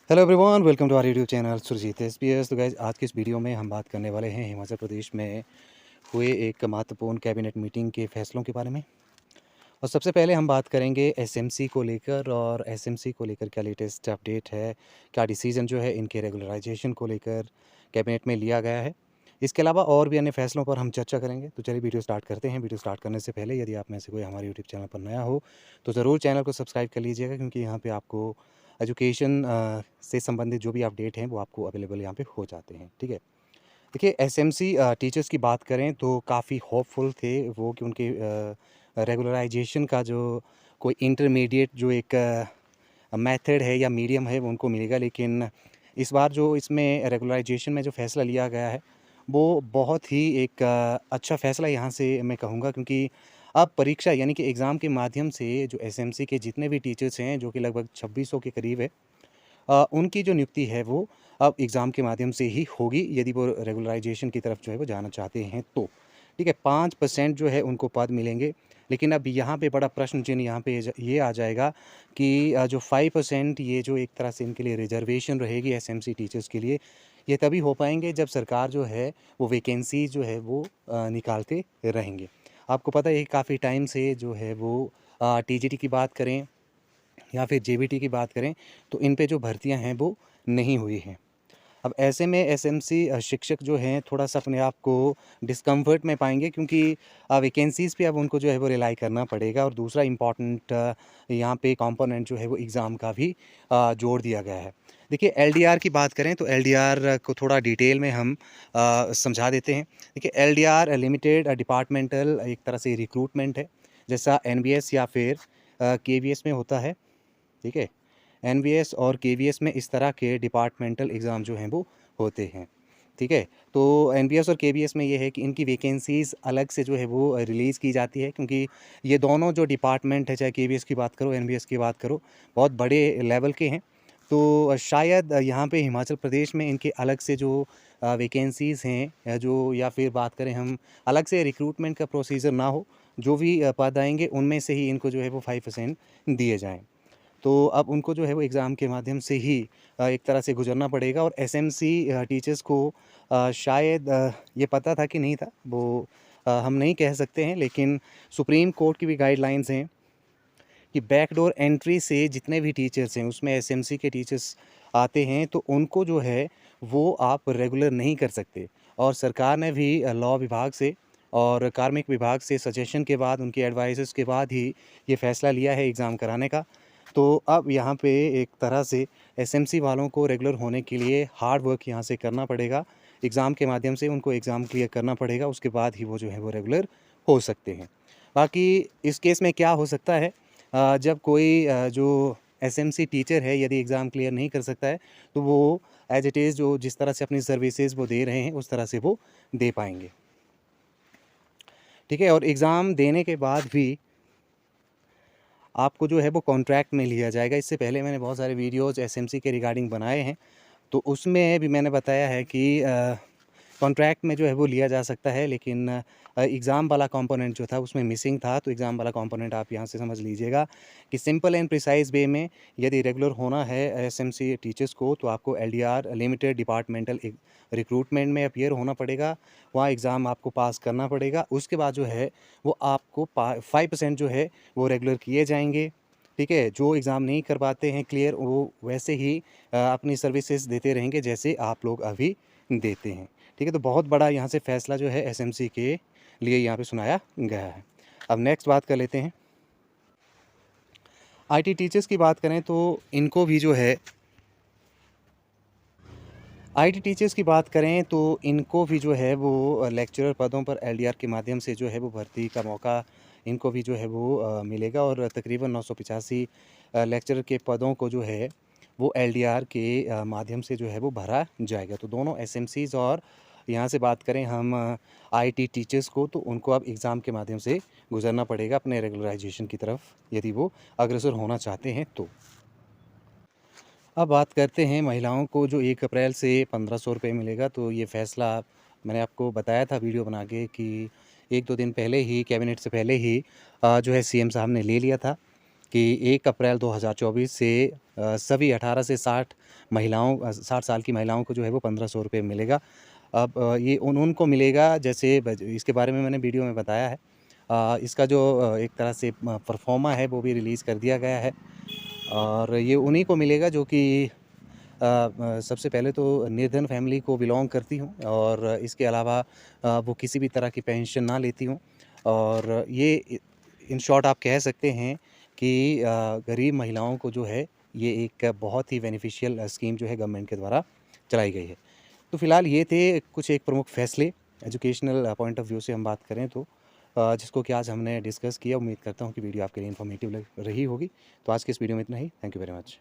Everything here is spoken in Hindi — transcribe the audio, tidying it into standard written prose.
Hello everyone, welcome to our YouTube channel Surjit SPS. तो गाइज, आज की इस वीडियो में हम बात करने वाले हैं हिमाचल प्रदेश में हुए एक महत्वपूर्ण कैबिनेट मीटिंग के फैसलों के बारे में। और सबसे पहले हम बात करेंगे एसएमसी को लेकर, और एसएमसी को लेकर क्या लेटेस्ट अपडेट है, क्या डिसीजन जो है इनके रेगुलराइजेशन को लेकर कैबिनेट में लिया गया है। इसके अलावा और भी अन्य फैसलों पर हम चर्चा करेंगे। तो चलिए वीडियो स्टार्ट करते हैं। वीडियो स्टार्ट करने से पहले यदि आप में से कोई हमारे यूट्यूब चैनल पर नया हो तो ज़रूर चैनल को सब्सक्राइब कर लीजिएगा, क्योंकि यहाँ पे आपको एजुकेशन से संबंधित जो भी अपडेट हैं वो आपको अवेलेबल यहाँ पे हो जाते हैं। ठीक है, देखिए एसएमसी टीचर्स की बात करें तो काफ़ी होपफुल थे वो कि उनके रेगुलराइजेशन का जो कोई इंटरमीडिएट जो एक मेथड है या मीडियम है वो उनको मिलेगा। लेकिन इस बार जो इसमें रेगुलराइजेशन में जो फ़ैसला लिया गया है वो बहुत ही एक अच्छा फ़ैसला यहाँ से मैं कहूँगा, क्योंकि अब परीक्षा यानी कि एग्ज़ाम के माध्यम से जो एसएमसी के जितने भी टीचर्स हैं, जो कि लगभग 2600 के करीब है, उनकी जो नियुक्ति है वो अब एग्ज़ाम के माध्यम से ही होगी, यदि वो रेगुलराइजेशन की तरफ जो है वो जाना चाहते हैं तो। ठीक है, 5% जो है उनको पद मिलेंगे। लेकिन अब यहाँ पे बड़ा प्रश्न चिन्ह यहाँ पे ये आ जाएगा कि जो 5% ये जो एक तरह से इनके लिए रिजर्वेशन रहेगी एसएमसी टीचर्स के लिए, ये तभी हो पाएंगे जब सरकार जो है वो वैकेंसी जो है वो निकालते रहेंगे। आपको पता है काफ़ी टाइम से जो है वो टीजीटी की बात करें या फिर जेबीटी की बात करें तो इन पे जो भर्तियां हैं वो नहीं हुई हैं। अब ऐसे में एसएमसी शिक्षक जो हैं थोड़ा-सा अपने आप को डिस्कम्फ़र्ट में पाएँगे, क्योंकि वैकेंसीज़ पे अब उनको जो है वो रिलाई करना पड़ेगा। और दूसरा इम्पॉर्टेंट यहाँ पे कंपोनेंट जो है वो एग्ज़ाम का भी जोड़ दिया गया है। देखिए एलडीआर की बात करें तो एलडीआर को थोड़ा डिटेल में हम समझा देते हैं। देखिए एलडीआर लिमिटेड डिपार्टमेंटल एक तरह से रिक्रूटमेंट है, जैसा एनबीएस या फिर केवीएस में होता है। ठीक है, एनवीएस और केवीएस में इस तरह के डिपार्टमेंटल एग्ज़ाम जो हैं वो होते हैं। ठीक है, तो एनवीएस और केवीएस में ये है कि इनकी वैकेंसीज़ अलग से जो है वो रिलीज़ की जाती है, क्योंकि ये दोनों जो डिपार्टमेंट है, चाहे केवीएस की बात करो एनवीएस की बात करो, बहुत बड़े लेवल के हैं। तो शायद यहाँ पे हिमाचल प्रदेश में इनके अलग से जो वैकेंसीज़ हैं जो, या फिर बात करें हम अलग से रिक्रूटमेंट का प्रोसीजर ना हो, जो भी पद आएंगे उनमें से ही इनको जो है वो 5% दिए जाएँ। तो अब उनको जो है वो एग्ज़ाम के माध्यम से ही एक तरह से गुज़रना पड़ेगा। और एसएमसी टीचर्स को शायद ये पता था कि नहीं था, वो हम नहीं कह सकते हैं। लेकिन सुप्रीम कोर्ट की भी गाइडलाइंस हैं कि बैकडोर एंट्री से जितने भी टीचर्स हैं उसमें एसएमसी के टीचर्स आते हैं तो उनको जो है वो आप रेगुलर नहीं कर सकते। और सरकार ने भी लॉ विभाग से और कार्मिक विभाग से सजेशन के बाद, उनकी एडवाइसेस के बाद ही ये फ़ैसला लिया है एग्ज़ाम कराने का। तो अब यहाँ पे एक तरह से एसएमसी वालों को रेगुलर होने के लिए हार्ड वर्क यहाँ से करना पड़ेगा। एग्ज़ाम के माध्यम से उनको एग्ज़ाम क्लियर करना पड़ेगा, उसके बाद ही वो जो है वो रेगुलर हो सकते हैं। बाकी इस केस में क्या हो सकता है, जब कोई जो एसएमसी टीचर है यदि एग्ज़ाम क्लियर नहीं कर सकता है तो वो एज़ इट इज़ जो जिस तरह से अपनी सर्विसेज़ वो दे रहे हैं उस तरह से वो दे पाएँगे। ठीक है, और एग्ज़ाम देने के बाद भी आपको जो है वो कॉन्ट्रैक्ट में लिया जाएगा। इससे पहले मैंने बहुत सारे वीडियोज़ एसएमसी के रिगार्डिंग बनाए हैं, तो उसमें भी मैंने बताया है कि कॉन्ट्रैक्ट में जो है वो लिया जा सकता है। लेकिन एग्ज़ाम वाला कंपोनेंट जो था उसमें मिसिंग था, तो एग्ज़ाम वाला कंपोनेंट आप यहाँ से समझ लीजिएगा कि सिंपल एंड प्रिसाइज़ वे में यदि रेगुलर होना है एसएमसी टीचर्स को तो आपको एलडीआर लिमिटेड डिपार्टमेंटल रिक्रूटमेंट में अपीयर होना पड़ेगा। वहाँ एग्ज़ाम आपको पास करना पड़ेगा। उसके बाद जो है वो आपको 5% जो है वो रेगुलर किए जाएंगे। ठीक है, जो एग्ज़ाम नहीं कर पाते हैं क्लियर, वो वैसे ही अपनी सर्विसेज देते रहेंगे जैसे आप लोग अभी देते हैं। ठीक है, तो बहुत बड़ा यहाँ से फ़ैसला जो है एसएमसी के लिए यहाँ पे सुनाया गया है। अब नेक्स्ट बात कर लेते हैं, आईटी टीचर्स की बात करें तो इनको भी जो है आईटी टीचर्स की बात करें तो इनको भी जो है वो लेक्चरर पदों पर एलडीआर के माध्यम से जो है वो भर्ती का मौका इनको भी जो है वो मिलेगा। और तकरीबन 985 लेक्चरर के पदों को जो है वो एलडीआर के माध्यम से जो है वो भरा जाएगा। तो दोनों एसएमसीज़ और यहाँ से बात करें हम आईटी टीचर्स को, तो उनको अब एग्ज़ाम के माध्यम से गुजरना पड़ेगा अपने रेगुलराइजेशन की तरफ, यदि वो अग्रसर होना चाहते हैं तो। अब बात करते हैं महिलाओं को जो 1 अप्रैल से 1500 रुपये मिलेगा। तो ये फ़ैसला मैंने आपको बताया था वीडियो बना के कि 1-2 दिन पहले ही कैबिनेट से पहले ही जो है सीएम साहब ने ले लिया था। कि 1 अप्रैल 2024 से सभी 18 से 60 महिलाओं 60 साल की महिलाओं को जो है वो 1500 रुपये मिलेगा। अब ये उनको मिलेगा, जैसे इसके बारे में मैंने वीडियो में बताया है। इसका जो एक तरह से परफॉर्मा है वो भी रिलीज़ कर दिया गया है और ये उन्हीं को मिलेगा जो कि सबसे पहले तो निर्धन फैमिली को बिलोंग करती हूँ और इसके अलावा वो किसी भी तरह की पेंशन ना लेती हूँ। और ये इन शॉर्ट आप कह सकते हैं कि गरीब महिलाओं को जो है ये एक बहुत ही बेनिफिशियल स्कीम जो है गवर्नमेंट के द्वारा चलाई गई है। तो फ़िलहाल ये थे कुछ एक प्रमुख फैसले, एजुकेशनल पॉइंट ऑफ व्यू से हम बात करें तो जिसको कि आज हमने डिस्कस किया। उम्मीद करता हूँ कि वीडियो आपके लिए इन्फॉर्मेटिव रही होगी। तो आज के इस वीडियो में इतना ही। Thank you very much.